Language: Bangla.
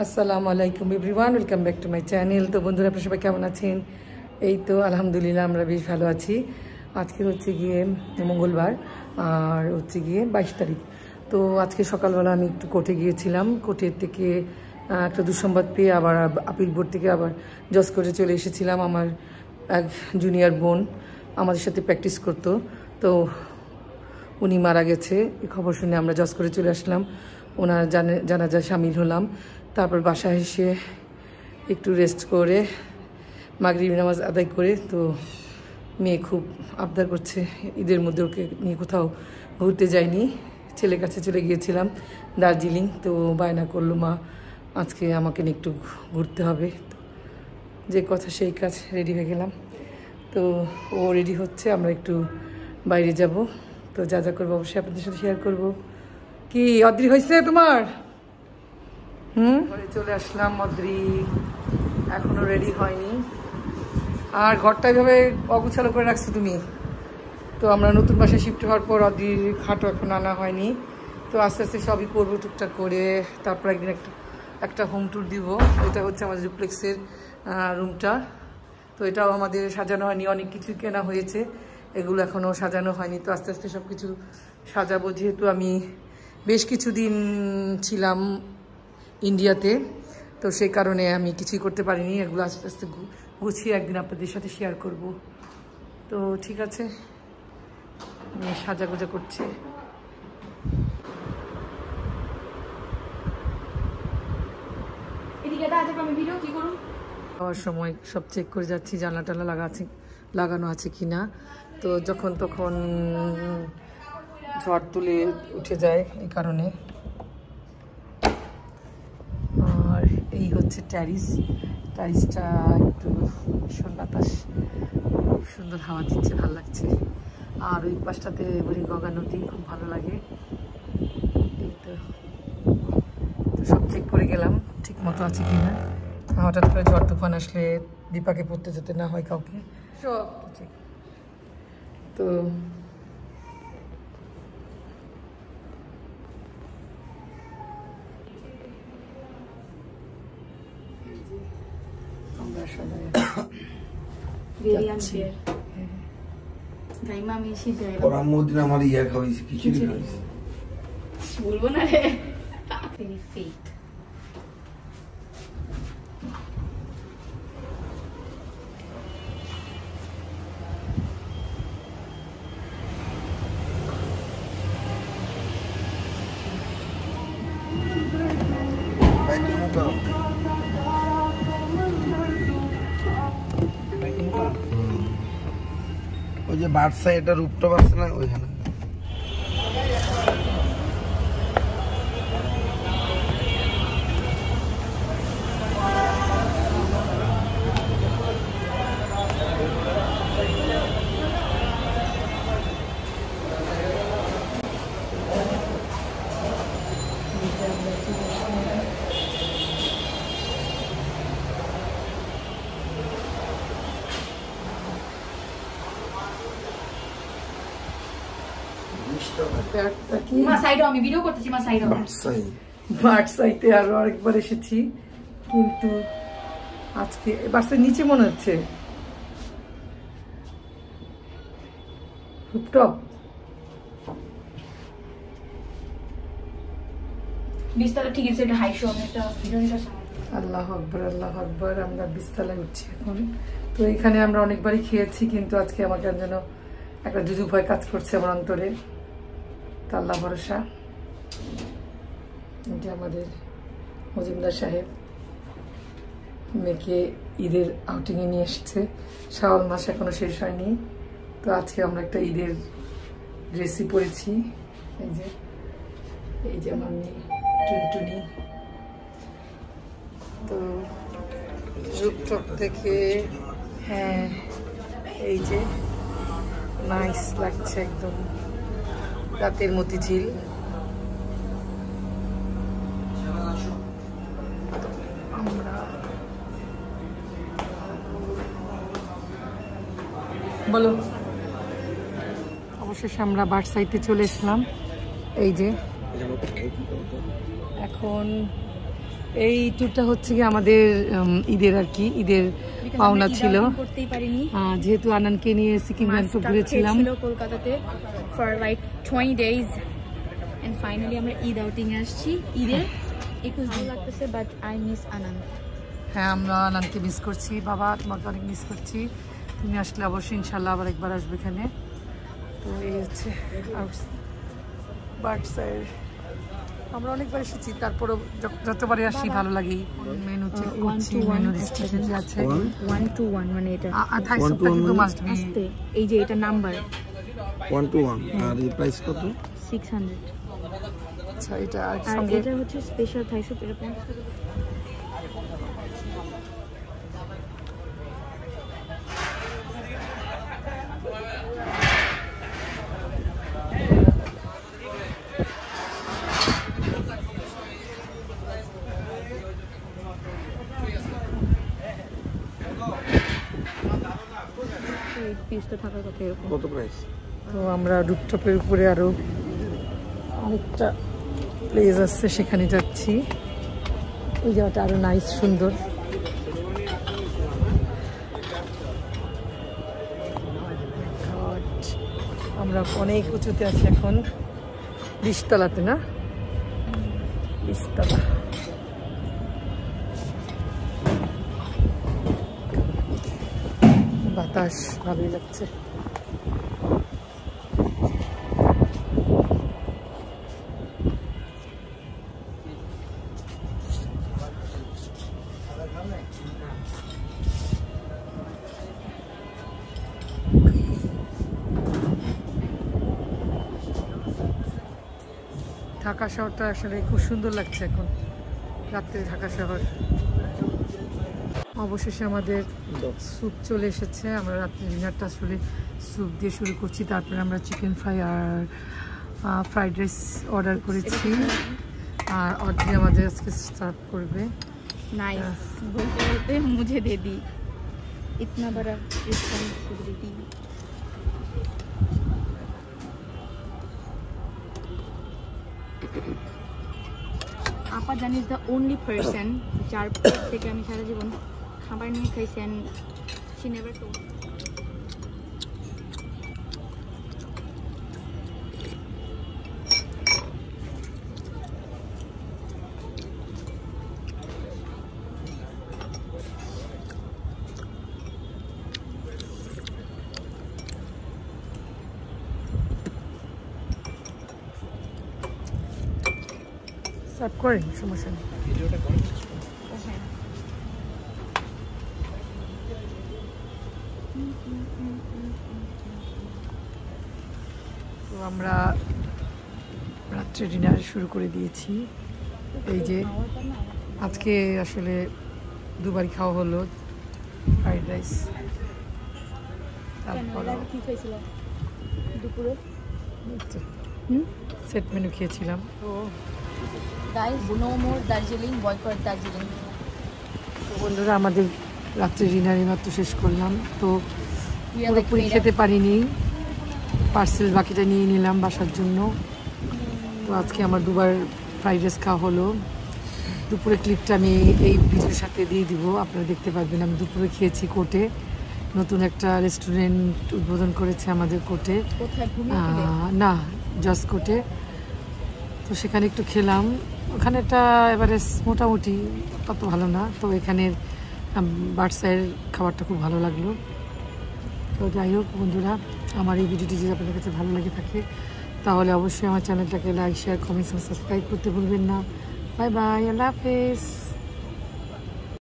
আসসালামু আলাইকুম everyone, welcome back to my channel. তো বন্ধুরা, আপনারা সবাই কেমন আছেন? এই তো আলহামদুলিল্লাহ আমরা বেশ ভালো আছি। আজকে হচ্ছে গিয়ে মঙ্গলবার আর হচ্ছে গিয়ে 22 তারিখ। তো আজকে সকালবেলা আমি একটু কোর্টে গিয়েছিলাম। কোর্টের থেকে একটা দুঃসংবাদ পেয়ে আবার আপিল বোর্ড থেকে আবার জজ কোর্টে চলে এসেছিলাম। আমার এক জুনিয়র বোন আমাদের সাথে প্র্যাকটিস করতো, তো উনি মারা গেছে। এই খবর শুনে আমরা জজ করে চলে আসলাম, ওনার জানাজা সামিল হলাম। তারপর বাসায় এসে একটু রেস্ট করে মাগরিব নামাজ আদায় করে, তো মেয়ে খুব আবদার করছে, ঈদের মধ্যে ওকে নিয়ে কোথাও ঘুরতে যাইনি, ছেলের কাছে চলে গিয়েছিলাম দার্জিলিং। তো বায়না করলো, মা আজকে আমাকে নিয়ে একটু ঘুরতে হবে। যে কথা সেই কাজ, রেডি হয়ে গেলাম। তো ও রেডি হচ্ছে, আমরা একটু বাইরে যাব। তো যা যা করবো অবশ্যই আপনাদের সাথে শেয়ার করব। কি অদ্রি হয়েছে তোমার? ঘরে চলে আসলাম। অদ্রি এখনো রেডি হয়নি, আর ঘরটা এভাবে অগুছালো করে রাখছো তুমি। তো আমরা নতুন বাসায় শিফট হওয়ার পর অদ্রির খাটও এখন আনা হয়নি। তো আস্তে আস্তে সবই করবো টুকটাক করে। তারপর একদিন একটা হোম ট্যুর দিব। এটা হচ্ছে আমাদের ডুপ্লেক্সের রুমটা। তো এটাও আমাদের সাজানো হয়নি, অনেক কিছু কেনা হয়েছে, এগুলো এখনও সাজানো হয়নি। তো আস্তে আস্তে সব কিছু সাজাবো। যেহেতু আমি বেশ কিছুদিন ছিলাম ইন্ডিয়াতে, তো সেই কারণে আমি কিছুই করতে পারিনি। এগুলো আস্তে আস্তে গুছিয়ে একদিন আপনাদের সাথে শেয়ার করব। তো ঠিক আছে, আমি সাজাগোজা করছি। যাওয়ার সময় সব চেক করে যাচ্ছি, জানলা টালা লাগানো আছে কিনা। তো যখন তখন ঝড় তুলে উঠে যায়, এই কারণে। আর এই হচ্ছে ট্যারিসটা একটু ভীষণ বাতাস, খুব সুন্দর হাওয়া দিচ্ছে, ভালো লাগছে। আর ওই পাশটাতে বুড়িগঙ্গা নদী, খুব ভালো লাগে। এই তো সব চেক করে গেলাম ঠিক মতো আছে কিনা। হঠাৎ করে ঝড় তুফান আসলে দীপাকে পড়তে যেতে না হয় কাউকে, সব ঠিক। তো আমরা সবাই আমার ইয়া খাওয়াইছি, খিচুড়ি খাওয়াইছি, বলবো না রে। ওই যে বাদশা, এটা রূপটপ আছে না ওইখানে। বার্সাইতে আরো আরেকবার এসেছি, কিন্তু আজকে বার্সার নিচে মনে হচ্ছে রুপটপ। আল্লাহ আকবার, আল্লাহ আকবার। আমরা 20 তলায় উঠছি এখন। তো এখানে আমরা অনেকবারই খেয়েছি, কিন্তু আজকে আমার কেন যেন একটা জুজু ভয় কাজ করছে আমার অন্তরে। তা আল্লাহ ভরসা। এটা আমাদের মজুমদার সাহেব মেয়েকে ঈদের আউটিংয়ে নিয়ে এসেছে। শাওয়াল মাস এখনো শেষ হয়নি। তো আজকে আমরা একটা ঈদের ড্রেসই পরেছি। এই যে আমার মেয়ে টুনটুনি। তো রুপটপ থেকে, হ্যাঁ এই যে নাইস লাগছে, একদম রাতের মতিঝিল। আমরা বলো, অবশেষে আমরা বার্সাইতে চলে এসলাম। এই যে এখন এই ট্যুরটা হচ্ছে কি আমাদের ঈদের আর কি, ঈদের পাওনা ছিল। করতেই পারিনি, যেহেতু আনানকে নিয়ে সিকিম গ্যাংটক ঘুরেছিলাম কলকাতাতে for like 20 days and finally আমরা ঈদ আউটিং এ আসছি। ঈদের 21 দিন লাগতেছে, বাট আই মিস আনন্দ। হ্যাঁ, আমরা আনানকে মিস করছি। বাবা, তোমাকে অনেক মিস করছি। তুমি আসলে অবশ্যই ইনশাল্লাহ আবার একবার আসবে এখানে। তো এই হচ্ছে বার্ডসাইড, আমরা অনেকবার এসেছি, তারপরেও যতবারই আসি ভালো লাগে। মেনু চেক করছি, মেনু রেস্ট্রিকশন যে আছে 1 to 1 মানে এটা থাইসুপটা কিন্তু মাস্ট বি। এই যে এটা নাম্বার 1 to 1 আর এই প্রাইস কত? 600। আচ্ছা, এটা আর আর সঙ্গে এটা হচ্ছে স্পেশাল থাইসুপ, এটা 50 টাকা। কত প্রাইস? তো আমরা রুফটপের উপরে আরো অনেকটা প্লেস আছে, সেখানে যাচ্ছি। ওই জায়গাটা আরো নাইস, সুন্দর। আমরা অনেক উঁচুতে আছি এখন, 20 তলাতে না, 20 তলা। বাতাস ভালোই লাগছে। ঢাকা শহরটা আসলে খুব সুন্দর লাগছে এখন রাত্রে, ঢাকা শহর। অবশেষে আমাদের স্যুপ চলে এসেছে। আমরা রাত্রে ডিনারটা আসলে স্যুপ দিয়ে শুরু করছি, তারপরে আমরা চিকেন ফ্রাই আর ফ্রাইড রাইস অর্ডার করেছি। আর অর্ডার আমাদের আজকে সার্ভ করবে। नाइस, बोलते बोलते मुझे दे दी, इतना बड़ा रिस्पॉन्सिबिलिटी। আপা জানি ইজ দ্য ওনলি পার্সন যার থেকে আমি সারা জীবন খাবার নিয়ে খাইছি, and she never told. Serve করেন, সমস্যা নেই। তো আমরা রাত্রে ডিনার শুরু করে দিয়েছি। এই যে আজকে আসলে দুবারই খাওয়া হলো ফ্রাইড রাইস, তারপর দুপুরে সেট মেনু খেয়েছিলাম। তো guys, no more Darjeeling, boycott Darjeeling. বন্ধুরা, আমাদের রাত্রে ডিনার মাত্র শেষ করলাম। তো পুরোপুরি খেতে পারিনি, পার্সেল বাকিটা নিয়ে নিলাম বাসার জন্য। তো আজকে আমার দুবার ফ্রাইড রাইস খাওয়া হলো। দুপুরে ক্লিপটা আমি এই ভিডিওর সাথে দিয়ে দিব, আপনারা দেখতে পারবেন। আমি দুপুরে খেয়েছি কোর্টে, নতুন একটা রেস্টুরেন্ট উদ্বোধন করেছে আমাদের কোর্টে, না জাস্ট কোর্টে। তো সেখানে একটু খেলাম। ওখানে একটা এবারে মোটামুটি তত ভালো না, তো এখানের বার্ডসাইয়ের খাবারটা খুব ভালো লাগলো। তো যাই হোক বন্ধুরা, আমার এই ভিডিওটি যদি আপনাদের কাছে ভালো লেগে থাকে তাহলে অবশ্যই আমার চ্যানেলটাকে লাইক, শেয়ার, কমেন্টস এবং সাবস্ক্রাইব করতে ভুলবেন না। বাই বাই, আল্লাহ হাফেজ।